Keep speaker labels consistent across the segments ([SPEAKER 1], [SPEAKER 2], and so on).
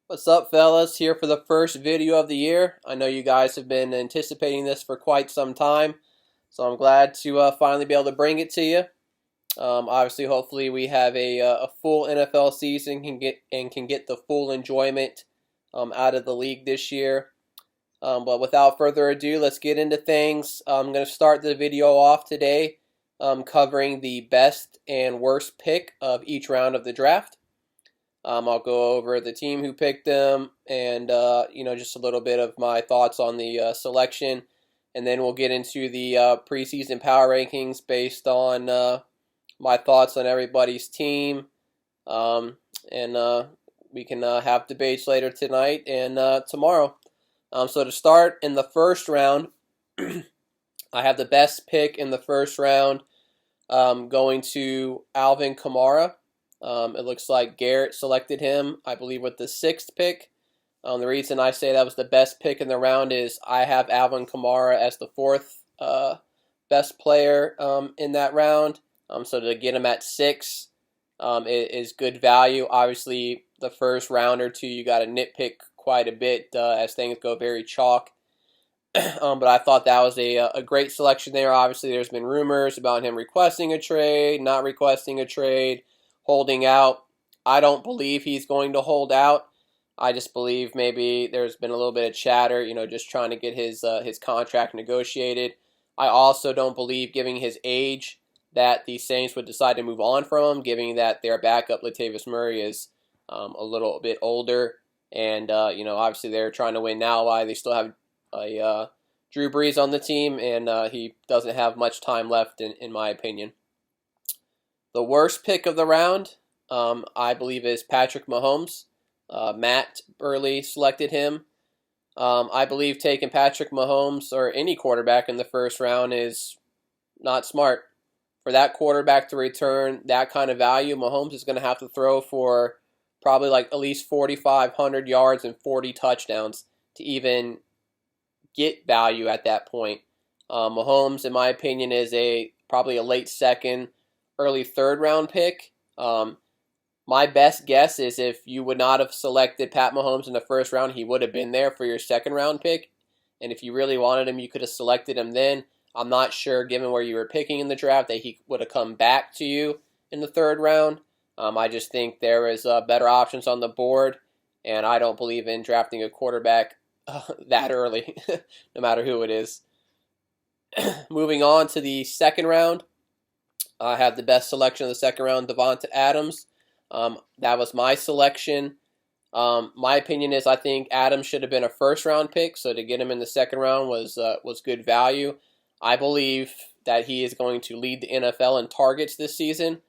[SPEAKER 1] What's up, fellas? Here for the first video of the year. I know you guys have been anticipating this for quite some time, so I'm glad to finally be able to bring it to you. Obviously, hopefully, we have a full NFL season can get the full enjoyment out of the league this year. But without further ado, let's get into things. I'm going to start the video off today covering the best and worst pick of each round of the draft. I'll go over the team who picked them and, just a little bit of my thoughts on the selection. And then we'll get into the preseason power rankings based on my thoughts on everybody's team. And we can have debates later tonight and tomorrow. So to start, in the first round, I have the best pick in the first round going to Alvin Kamara. It looks like Garrett selected him, I believe, with the sixth pick. The reason I say that was the best pick in the round is I have Alvin Kamara as the fourth best player in that round. So to get him at 6 is good value. Obviously, the first round or two, you got to nitpick quite a bit as things go very chalk. But I thought that was a great selection there. Obviously, there's been rumors about him requesting a trade, not requesting a trade, holding out. I don't believe he's going to hold out. I just believe maybe there's been a little bit of chatter, just trying to get his contract negotiated. I also don't believe, given his age, that the Saints would decide to move on from him, given that their backup, Latavius Murray, is a little bit older. And, obviously they're trying to win now. Why they still have Drew Brees on the team, and he doesn't have much time left, in my opinion. The worst pick of the round, I believe, is Patrick Mahomes. Matt Burley selected him. I believe taking Patrick Mahomes or any quarterback in the first round is not smart. For that quarterback to return that kind of value, Mahomes is going to have to throw for probably like at least 4,500 yards and 40 touchdowns to even get value at that point. Mahomes, in my opinion, is probably a late second, early third round pick. My best guess is if you would not have selected Pat Mahomes in the first round, he would have been there for your second round pick. And if you really wanted him, you could have selected him then. I'm not sure, given where you were picking in the draft, that he would have come back to you in the third round. I just think there is better options on the board, and I don't believe in drafting a quarterback that early, no matter who it is. Moving on to the second round, I have the best selection of the second round, Davante Adams. That was my selection. My opinion is I think Adams should have been a first-round pick, so to get him in the second round was good value. I believe that he is going to lead the NFL in targets this season.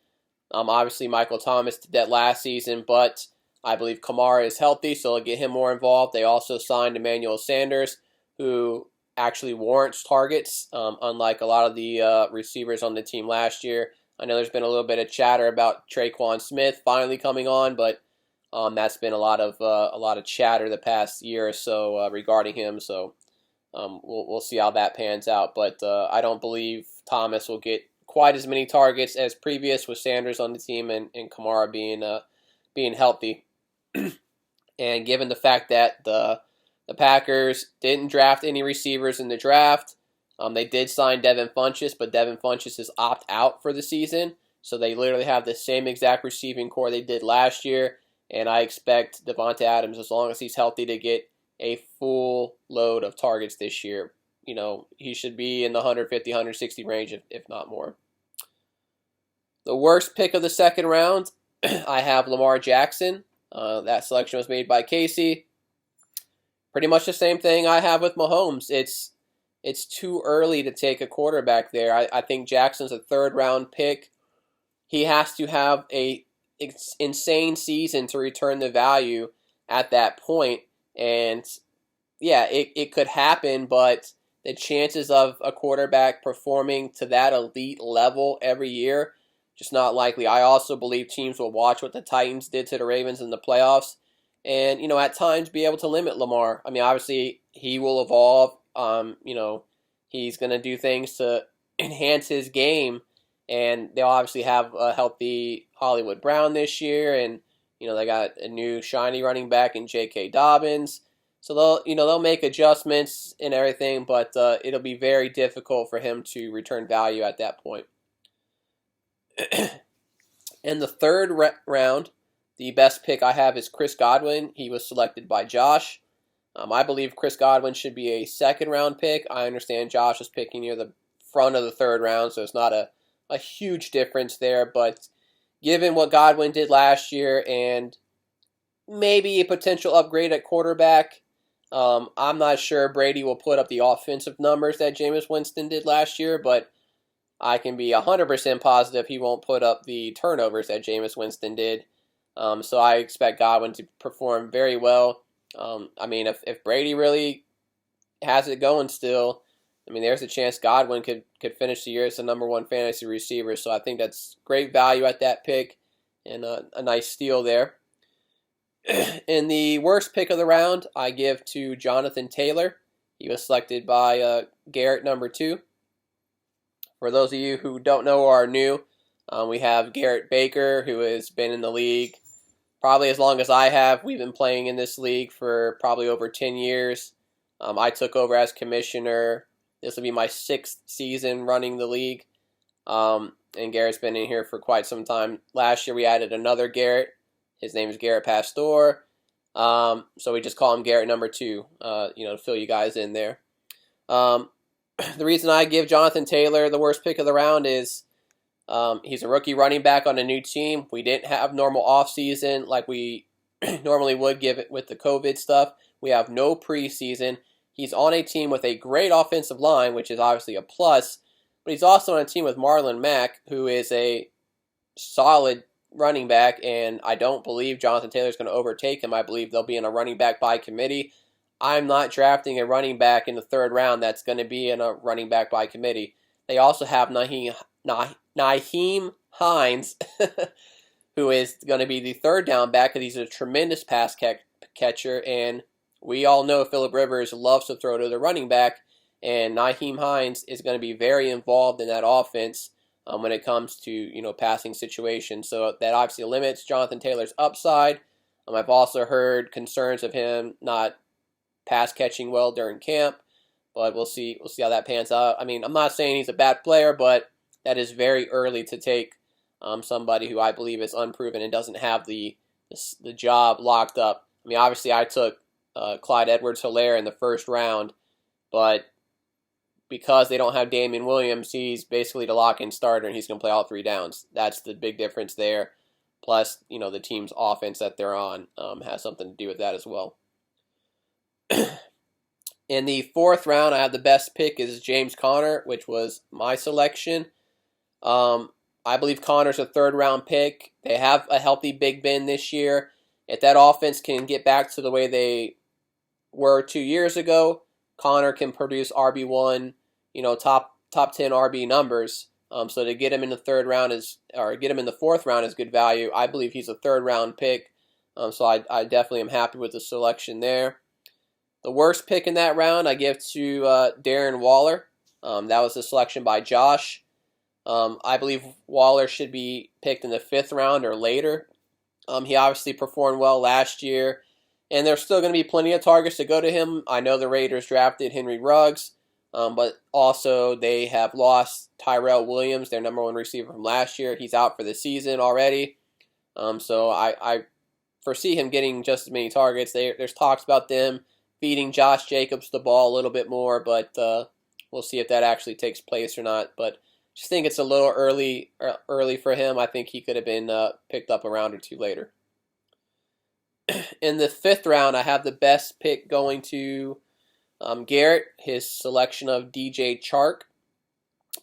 [SPEAKER 1] Obviously, Michael Thomas did that last season, but I believe Kamara is healthy, so it'll get him more involved. They also signed Emmanuel Sanders, who actually warrants targets, unlike a lot of the receivers on the team last year. I know there's been a little bit of chatter about Traquan Smith finally coming on, but that's been a lot of chatter the past year or so regarding him. So we'll see how that pans out. But I don't believe Thomas will get quite as many targets as previous with Sanders on the team and Kamara being healthy. And given the fact that the Packers didn't draft any receivers in the draft, they did sign Devin Funchess, but Devin Funchess is opt-out for the season. So they literally have the same exact receiving core they did last year. And I expect Davante Adams, as long as he's healthy, to get a full load of targets this year. He should be in the 150, 160 range, if not more. The worst pick of the second round, I have Lamar Jackson. That selection was made by Casey. Pretty much the same thing I have with Mahomes. It's too early to take a quarterback there. I think Jackson's a third-round pick. He has to have a insane season to return the value at that point. And, yeah, it could happen, but the chances of a quarterback performing to that elite level every year, just not likely. I also believe teams will watch what the Titans did to the Ravens in the playoffs and, at times be able to limit Lamar. I mean, obviously, he will evolve. He's going to do things to enhance his game, and they'll obviously have a healthy Hollywood Brown this year, and They got a new shiny running back in J.K. Dobbins. So they'll make adjustments and everything, but it'll be very difficult for him to return value at that point. In the third round, the best pick I have is Chris Godwin. He was selected by Josh. I believe Chris Godwin should be a second-round pick. I understand Josh is picking near the front of the third round, so it's not a huge difference there. But given what Godwin did last year and maybe a potential upgrade at quarterback, I'm not sure Brady will put up the offensive numbers that Jameis Winston did last year, but I can be 100% positive he won't put up the turnovers that Jameis Winston did. So I expect Godwin to perform very well. If Brady really has it going still, there's a chance Godwin could finish the year as the #1 fantasy receiver. So I think that's great value at that pick and a nice steal there. In the worst pick of the round, I give to Jonathan Taylor. He was selected by Garrett #2. For those of you who don't know or are new, we have Garrett Baker, who has been in the league probably as long as I have. We've been playing in this league for probably over 10 years. I took over as commissioner. This will be my 6th season running the league. And Garrett's been in here for quite some time. Last year we added another Garrett. His name is Garrett Pastor. So we just call him Garrett #2, to fill you guys in there. The reason I give Jonathan Taylor the worst pick of the round is he's a rookie running back on a new team. We didn't have normal offseason like we normally would give it with the COVID stuff. We have no preseason. He's on a team with a great offensive line, which is obviously a plus, but he's also on a team with Marlon Mack, who is a solid running back, and I don't believe Jonathan Taylor is going to overtake him. I believe they'll be in a running back by committee. I'm not drafting a running back in the third round that's going to be in a running back by committee. They also have Nyheim Hines, who is going to be the third down back because he's a tremendous pass catcher, and we all know Phillip Rivers loves to throw to the running back, and Nyheim Hines is going to be very involved in that offense when it comes to passing situations. So that obviously limits Jonathan Taylor's upside. I've also heard concerns of him not pass catching well during camp, but we'll see how that pans out. I'm not saying he's a bad player, but that is very early to take somebody who I believe is unproven and doesn't have the job locked up. Obviously I took Clyde Edwards-Helaire in the first round, but because they don't have Damian Williams, he's basically the lock-in starter, and he's going to play all 3 downs. That's the big difference there. Plus, the team's offense that they're on has something to do with that as well. In the fourth round, I have the best pick is James Conner, which was my selection. I believe Conner's a third-round pick. They have a healthy Big Ben this year. If that offense can get back to the way they were 2 years ago, Conner can produce RB1, top 10 RB numbers. So to get him in the get him in the fourth round is good value. I believe he's a third-round pick. So I definitely am happy with the selection there. The worst pick in that round I give to Darren Waller. That was a selection by Josh. I believe Waller should be picked in the 5th round or later. He obviously performed well last year, and there's still going to be plenty of targets to go to him. I know the Raiders drafted Henry Ruggs, but also they have lost Tyrell Williams, their #1 receiver from last year. He's out for the season already. So I foresee him getting just as many targets. There's talks about them feeding Josh Jacobs the ball a little bit more, but we'll see if that actually takes place or not. But just think it's a little early for him. I think he could have been picked up a round or 2 later. In the 5th round, I have the best pick going to Garrett, his selection of DJ Chark.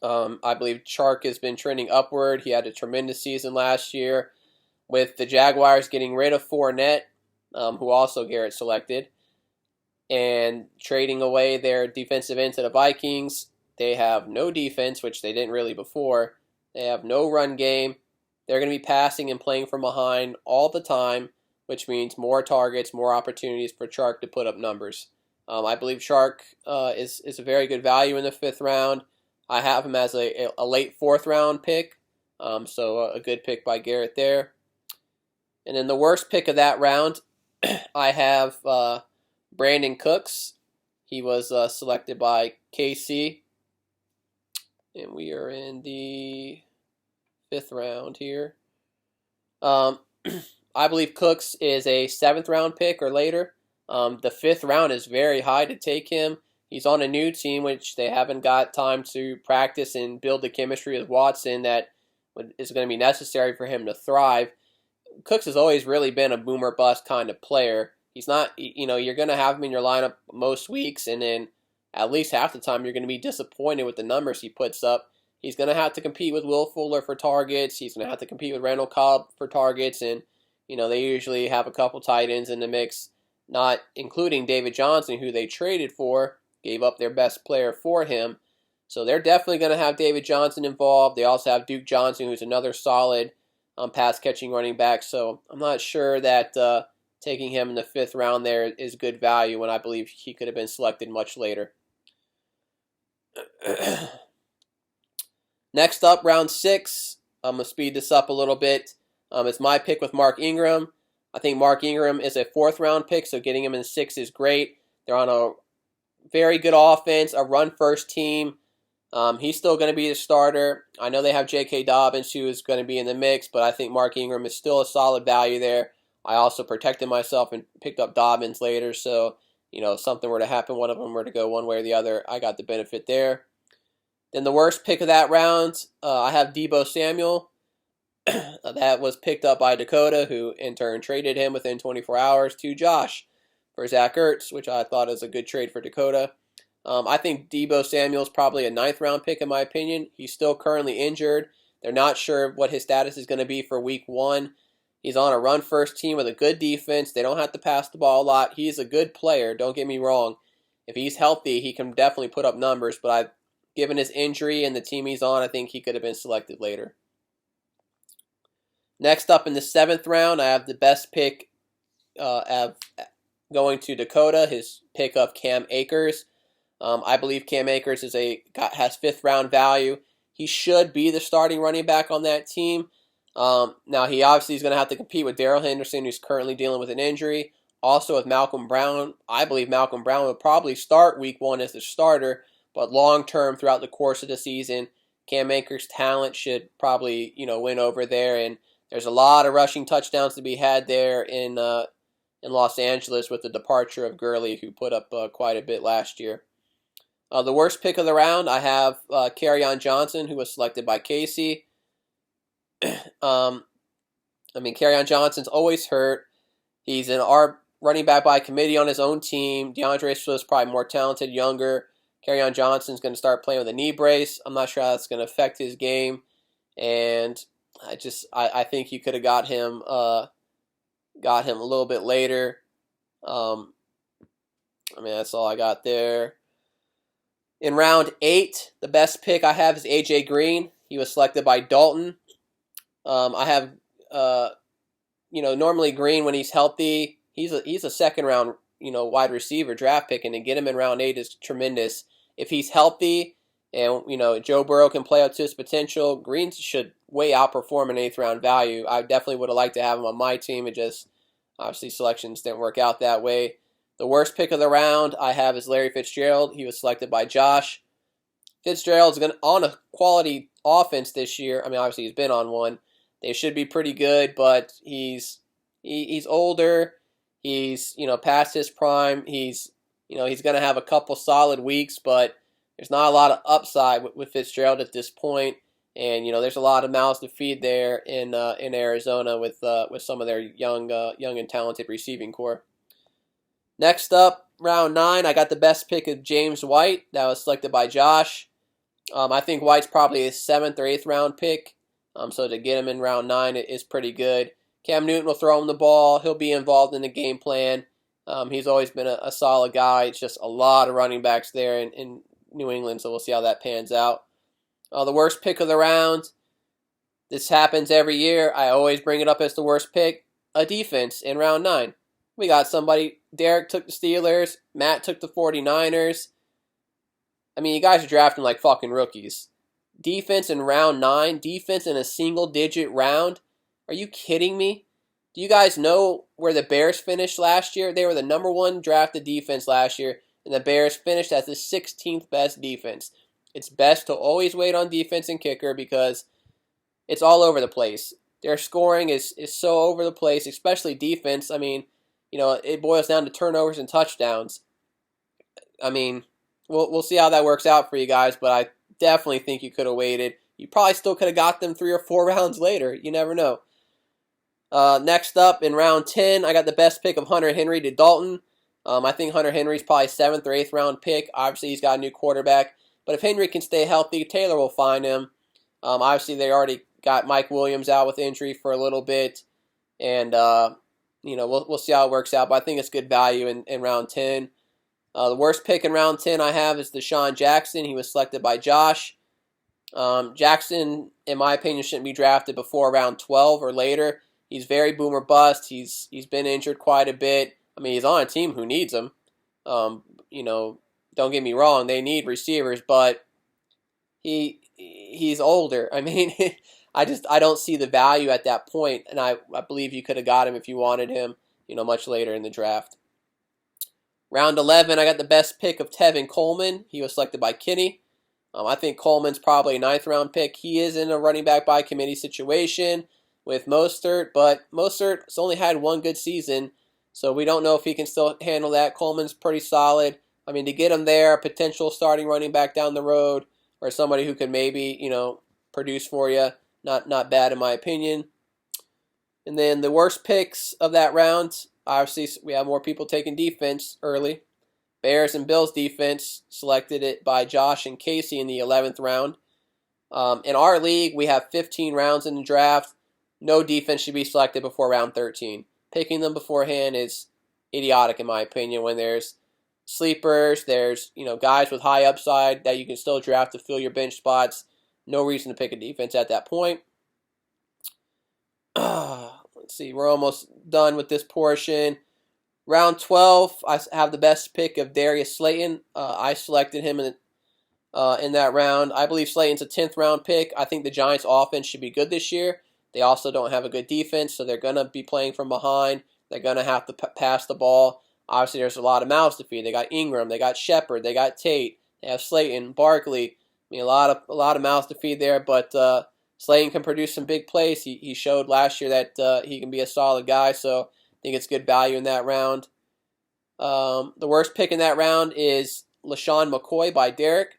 [SPEAKER 1] I believe Chark has been trending upward. He had a tremendous season last year with the Jaguars getting rid of Fournette, who also Garrett selected, and trading away their defensive end to the Vikings. They have no defense, which they didn't really before. They have no run game. They're going to be passing and playing from behind all the time, which means more targets, more opportunities for Chark to put up numbers. I believe Chark is a very good value in the 5th round. I have him as a late 4th round pick, so a good pick by Garrett there. And then the worst pick of that round, I have Brandon Cooks. He was selected by KC. And we are in the 5th round here. I believe Cooks is a 7th round pick or later. The 5th round is very high to take him. He's on a new team, which they haven't got time to practice and build the chemistry with Watson that is going to be necessary for him to thrive. Cooks has always really been a boomer bust kind of player. He's not, you're going to have him in your lineup most weeks, and then at least half the time you're going to be disappointed with the numbers he puts up. He's going to have to compete with Will Fuller for targets. He's going to have to compete with Randall Cobb for targets, and they usually have a couple tight ends in the mix, not including David Johnson, who they traded for, gave up their best player for him. So they're definitely going to have David Johnson involved. They also have Duke Johnson, who's another solid pass-catching running back. So I'm not sure that taking him in the 5th round there is good value when I believe he could have been selected much later. Next up, round 6. I'm going to speed this up a little bit. It's my pick with Mark Ingram. I think Mark Ingram is a 4th round pick, so getting him in 6 is great. They're on a very good offense, a run-first team. He's still going to be the starter. I know they have J.K. Dobbins, who is going to be in the mix, but I think Mark Ingram is still a solid value there. I also protected myself and picked up Dobbins later, so if something were to happen, one of them were to go one way or the other, I got the benefit there. Then the worst pick of that round, I have Deebo Samuel. That was picked up by Dakota, who in turn traded him within 24 hours to Josh for Zach Ertz, which I thought is a good trade for Dakota. I think Deebo Samuel is probably a 9th round pick in my opinion. He's still currently injured. They're not sure what his status is going to be for week 1. He's on a run-first team with a good defense. They don't have to pass the ball a lot. He's a good player, don't get me wrong. If he's healthy, he can definitely put up numbers, but given his injury and the team he's on, I think he could have been selected later. Next up in the 7th round, I have the best pick going to Dakota, his pick of Cam Akers. I believe Cam Akers has 5th round value. He should be the starting running back on that team. Now, he obviously is going to have to compete with Darrell Henderson, who's currently dealing with an injury. Also with Malcolm Brown. I believe Malcolm Brown will probably start week 1 as the starter, but long-term throughout the course of the season, Cam Akers' talent should probably, win over there. And there's a lot of rushing touchdowns to be had there in Los Angeles with the departure of Gurley, who put up quite a bit last year. The worst pick of the round, I have Kerryon Johnson, who was selected by Casey. Kerryon Johnson's always hurt. He's our running back by committee on his own team. DeAndre Swift's probably more talented, younger. Kerryon Johnson's going to start playing with a knee brace. I'm not sure how that's going to affect his game. And I think you could have got him a little bit later. That's all I got there. In round 8, the best pick I have is AJ Green. He was selected by Dalton. I have, normally Green when he's healthy, he's a 2nd round, wide receiver draft pick, and to get him in round 8 is tremendous. If he's healthy and, Joe Burrow can play up to his potential, Green should way outperform an 8th round value. I definitely would have liked to have him on my team. It just, obviously, selections didn't work out that way. The worst pick of the round I have is Larry Fitzgerald. He was selected by Josh. Fitzgerald's on a quality offense this year. Obviously, he's been on one. They should be pretty good, but he's older. He's, past his prime. He's going to have a couple solid weeks, but there's not a lot of upside with Fitzgerald at this point. And, there's a lot of mouths to feed there in Arizona with some of their young and talented receiving core. Next up, round 9, I got the best pick of James White. That was selected by Josh. I think White's probably a 7th or 8th round pick. So to get him in round 9 is pretty good. Cam Newton will throw him the ball. He'll be involved in the game plan. He's always been a solid guy. It's just a lot of running backs there in New England, so we'll see how that pans out. The worst pick of the round. This happens every year. I always bring it up as the worst pick. A defense in round 9. We got somebody. Derek took the Steelers. Matt took the 49ers. You guys are drafting like fucking rookies. Defense in round 9. Defense in a single-digit round. Are you kidding me? Do you guys know where the Bears finished last year? They were the #1 drafted defense last year, and the Bears finished as the 16th best defense. It's best to always wait on defense and kicker because it's all over the place. Their scoring is so over the place, especially defense. I mean, it boils down to turnovers and touchdowns. I mean, we'll see how that works out for you guys, but I definitely think you could have waited. You probably still could have got them 3 or 4 rounds later. You never know. Next up, in round 10, I got the best pick of Hunter Henry to Dalton. I think Hunter Henry's probably 7th or 8th round pick. Obviously, he's got a new quarterback. But if Henry can stay healthy, Taylor will find him. Obviously, they already got Mike Williams out with injury for a little bit. And, we'll see how it works out. But I think it's good value in round 10. The worst pick in round 10 I have is Deshaun Jackson. He was selected by Josh. Jackson, in my opinion, shouldn't be drafted before round 12 or later. He's very boomer bust. He's been injured quite a bit. I mean, he's on a team who needs him. Don't get me wrong, they need receivers, but he's older. I mean, I don't see the value at that point, and I believe you could have got him if you wanted him, much later in the draft. Round 11, I got the best pick of Tevin Coleman. He was selected by Kinney. I think Coleman's probably a 9th round pick. He is in a running back by committee situation with Mostert, but Mostert's only had 1 good season, so we don't know if he can still handle that. Coleman's pretty solid. I mean, to get him there, a potential starting running back down the road, or somebody who could maybe, produce for you, not bad in my opinion. And then the worst picks of that round, obviously we have more people taking defense early. Bears and Bills defense selected it by Josh and Casey in the 11th round. In our league, we have 15 rounds in the draft. No defense should be selected before round 13. Picking them beforehand is idiotic in my opinion when there's sleepers, there's guys with high upside that you can still draft to fill your bench spots. No reason to pick a defense at that point. Let's see, we're almost done with this portion. Round 12, I have the best pick of Darius Slayton. I selected him in that round. I believe Slayton's a 10th round pick. I think the Giants' offense should be good this year. They also don't have a good defense, so they're going to be playing from behind. They're going to have to pass the ball. Obviously, there's a lot of mouths to feed. They got Ingram, they got Shepard, they got Tate, they have Slayton, Barkley. I mean, a lot of mouths to feed there, but Slayton can produce some big plays. He showed last year that he can be a solid guy, so I think it's good value in that round. The worst pick in that round is LaShawn McCoy by Derek.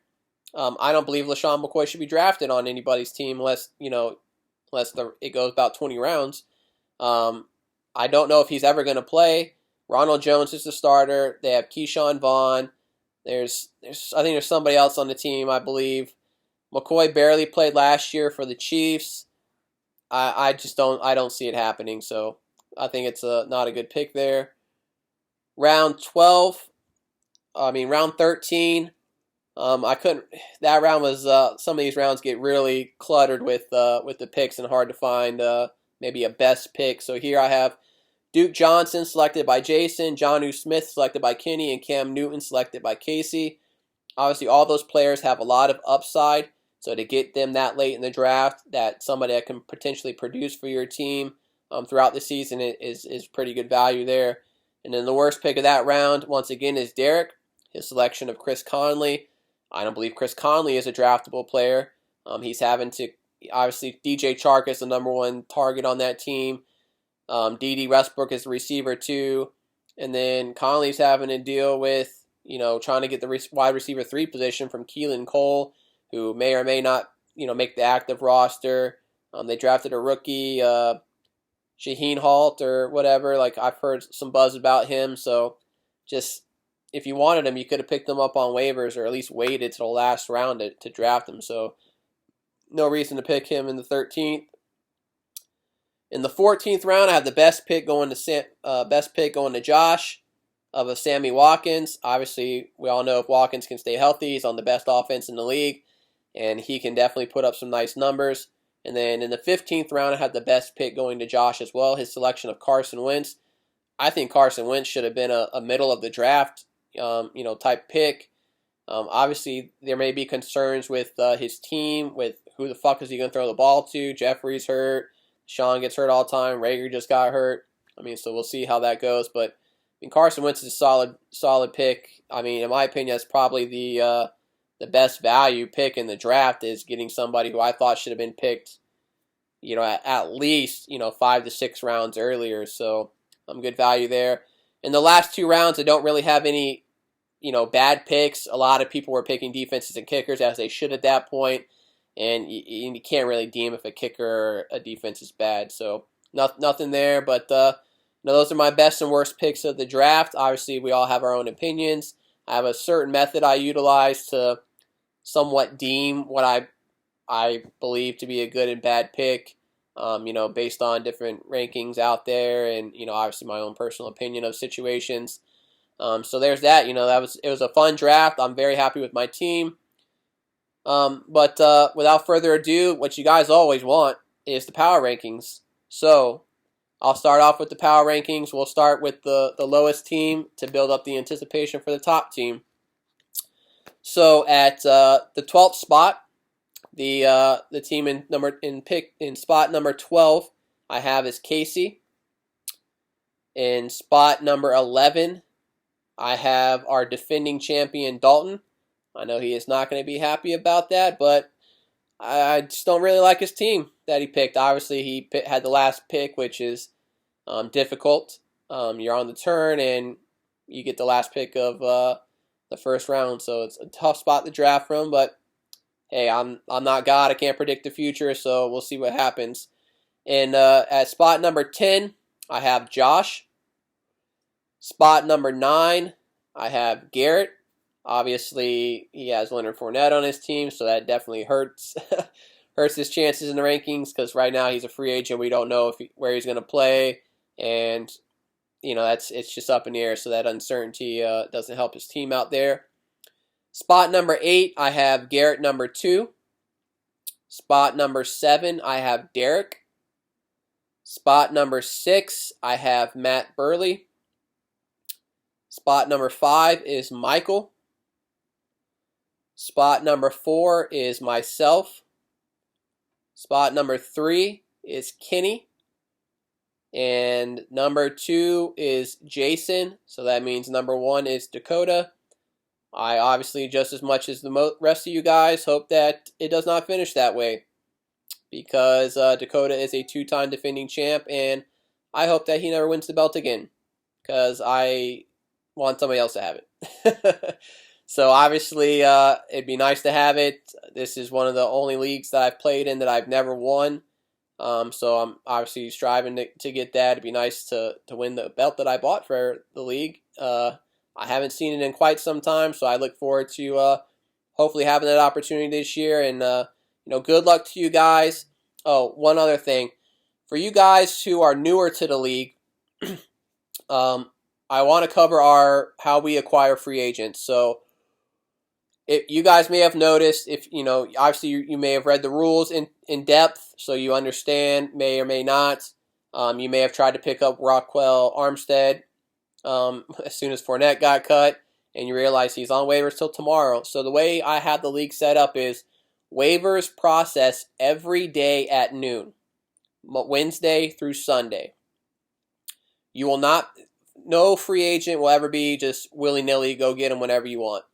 [SPEAKER 1] I don't believe LaShawn McCoy should be drafted on anybody's team unless it goes about 20 rounds. I don't know if he's ever going to play. Ronald Jones is the starter. They have Keyshawn Vaughn. I think there's somebody else on the team, I believe. McCoy barely played last year for the Chiefs. I don't see it happening, so I think it's not a good pick there. Round 13. That round was some of these rounds get really cluttered with the picks and hard to find maybe a best pick. So here I have Duke Johnson selected by Jason, Jonnu Smith selected by Kenny, and Cam Newton selected by Casey. Obviously, all those players have a lot of upside. So to get them that late in the draft, that somebody that can potentially produce for your team throughout the season is pretty good value there. And then the worst pick of that round, once again, is Derek. His selection of Chris Conley. I don't believe Chris Conley is a draftable player. He's having to, obviously, DJ Chark is the #1 target on that team. D.D. Westbrook is the receiver too. And then Conley's having to deal with, trying to get the wide receiver 3 position from Keelan Cole, who may or may not, make the active roster. They drafted a rookie, Shaheen Halt or whatever. Like, I've heard some buzz about him. So just, if you wanted him, you could have picked him up on waivers or at least waited till the last round to draft him. So no reason to pick him in the 13th. In the 14th round, I have the best pick going to Josh of a Sammy Watkins. Obviously, we all know if Watkins can stay healthy, he's on the best offense in the league, and he can definitely put up some nice numbers. And then in the 15th round, I had the best pick going to Josh as well, his selection of Carson Wentz. I think Carson Wentz should have been a middle of the draft, type pick. Obviously, there may be concerns with his team, with who the fuck is he going to throw the ball to. Jeffrey's hurt. Sean gets hurt all the time. Rager just got hurt. I mean, so we'll see how that goes. But I mean, Carson Wentz is a solid pick. I mean, in my opinion, that's probably the best value pick in the draft, is getting somebody who I thought should have been picked, at least 5 to 6 rounds earlier. So good value there. In the last 2 rounds, I don't really have any bad picks. A lot of people were picking defenses and kickers, as they should at that point, and you can't really deem if a kicker or a defense is bad. So nothing there, but those are my best and worst picks of the draft. Obviously, we all have our own opinions. I have a certain method I utilize to somewhat deem what I believe to be a good and bad pick, based on different rankings out there, and obviously my own personal opinion of situations. So there's that. It was a fun draft. I'm very happy with my team. But without further ado, what you guys always want is the power rankings. So I'll start off with the power rankings. We'll start with the lowest team to build up the anticipation for the top team. So at the 12th spot, the team in spot number 12, I have is Casey. In spot number 11, I have our defending champion Dalton. I know he is not going to be happy about that, but I just don't really like his team that he picked. Obviously, he had the last pick, which is difficult. You're on the turn, and you get the last pick of the first round, so it's a tough spot to draft from. But hey, I'm not God. I can't predict the future, so we'll see what happens. And at spot number 10, I have Josh. Spot number 9, I have Garrett. Obviously, he has Leonard Fournette on his team, so that definitely hurts his chances in the rankings, because right now he's a free agent. We don't know where he's going to play, and it's just up in the air, so that uncertainty doesn't help his team out there. Spot number 8, I have Garrett number 2. Spot number 7, I have Derek. Spot number 6, I have Matt Burley. Spot number 5 is Michael. Spot number 4 is myself. Spot number 3 is Kenny. And number 2 is Jason. So that means number 1 is Dakota. I obviously, just as much as the rest of you guys, hope that it does not finish that way, because Dakota is a 2-time defending champ, and I hope that he never wins the belt again, because I want somebody else to have it. So obviously, it'd be nice to have it. This is one of the only leagues that I've played in that I've never won. So I'm obviously striving to get that. It'd be nice to win the belt that I bought for the league. I haven't seen it in quite some time, so I look forward to hopefully having that opportunity this year. And good luck to you guys. Oh, one other thing. For you guys who are newer to the league, I want to cover how we acquire free agents. So you guys may have noticed, obviously you may have read the rules in depth, so you understand, may or may not. You may have tried to pick up Rockwell Armstead as soon as Fournette got cut, and you realize he's on waivers till tomorrow. So the way I have the league set up is waivers process every day at noon, Wednesday through Sunday. You will not, no free agent will ever be just willy-nilly go get him whenever you want.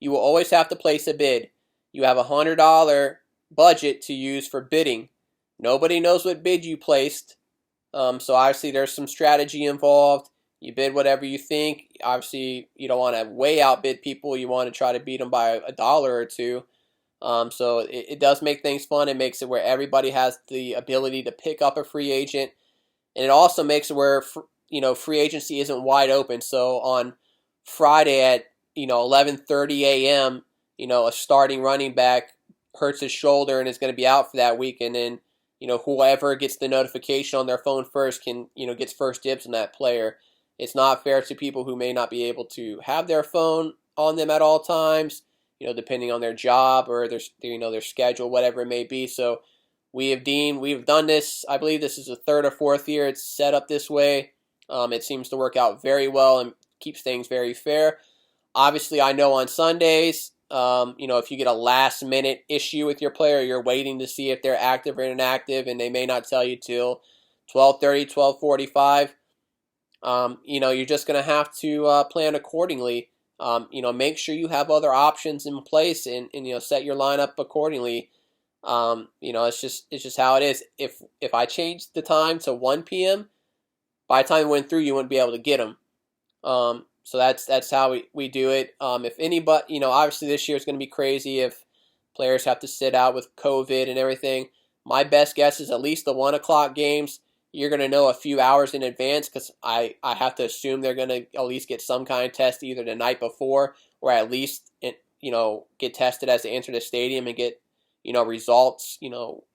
[SPEAKER 1] You will always have to place a bid. You have a $100 budget to use for bidding. Nobody knows what bid you placed, so obviously there's some strategy involved. You bid whatever you think. Obviously, you don't want to way outbid people. You want to try to beat them by $1 or $2. So it does make things fun. It makes it where everybody has the ability to pick up a free agent. And it also makes it where free agency isn't wide open. So on Friday at 11:30 a.m., a starting running back hurts his shoulder and is going to be out for that week, and then whoever gets the notification on their phone first gets first dibs on that player. It's not fair to people who may not be able to have their phone on them at all times, depending on their job or their schedule, whatever it may be. So we've done this. I believe this is the 3rd or 4th year it's set up this way. It seems to work out very well and keeps things very fair. Obviously, I know on Sundays, if you get a last minute issue with your player, you're waiting to see if they're active or inactive, and they may not tell you till 12:30, 12:45. You're just going to have to plan accordingly. Make sure you have other options in place, and set your lineup accordingly. It's just how it is. If I changed the time to 1 p.m., by the time it went through, you wouldn't be able to get them. So that's how we do it. If anybody, obviously this year is going to be crazy if players have to sit out with COVID and everything. My best guess is at least the 1 o'clock games, you're going to know a few hours in advance, because I have to assume they're going to at least get some kind of test either the night before, or at least get tested as they enter the stadium and get results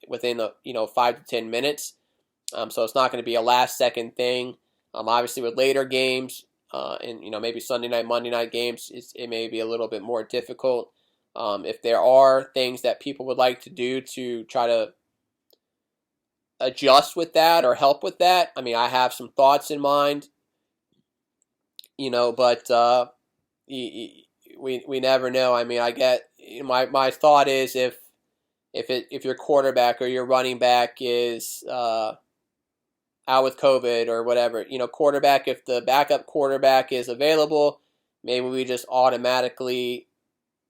[SPEAKER 1] within 5 to 10 minutes. So it's not going to be a last second thing. Obviously with later games, and maybe Sunday night, Monday night games, it may be a little bit more difficult. If there are things that people would like to do to try to adjust with that or help with that, I have some thoughts in mind. But we never know. I get my thought is if your quarterback or your running back is out with COVID or whatever, quarterback, if the backup quarterback is available, maybe we just automatically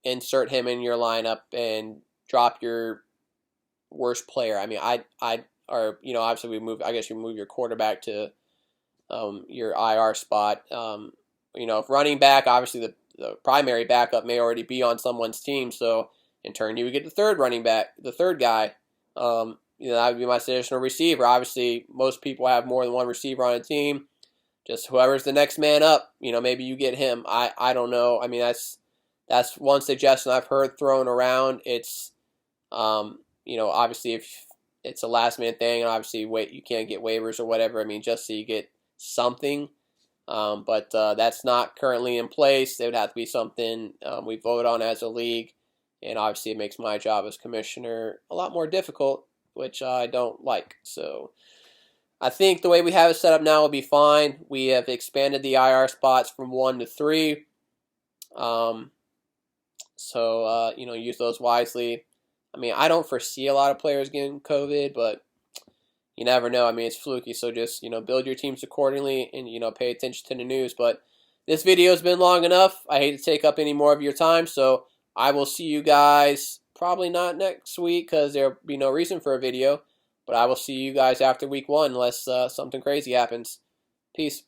[SPEAKER 1] insert him in your lineup and drop your worst player. Obviously I guess you move your quarterback to your IR spot. If running back, obviously the primary backup may already be on someone's team, so in turn you would get the third running back, the third guy. That would be my suggestion. Receiver, obviously, most people have more than one receiver on a team. Just whoever's the next man up, maybe you get him. I don't know. That's one suggestion I've heard thrown around. It's, obviously if it's a last minute thing, and obviously you can't get waivers or whatever. Just so you get something. But that's not currently in place. It would have to be something we vote on as a league, and obviously it makes my job as commissioner a lot more difficult, which I don't like. So I think the way we have it set up now will be fine. We have expanded the IR spots from 1 to 3. Use those wisely. I don't foresee a lot of players getting COVID, but you never know. It's fluky, so just, build your teams accordingly and, pay attention to the news. But this video has been long enough. I hate to take up any more of your time, so I will see you guys probably not next week because there'll be no reason for a video, but I will see you guys after week 1 unless something crazy happens. Peace.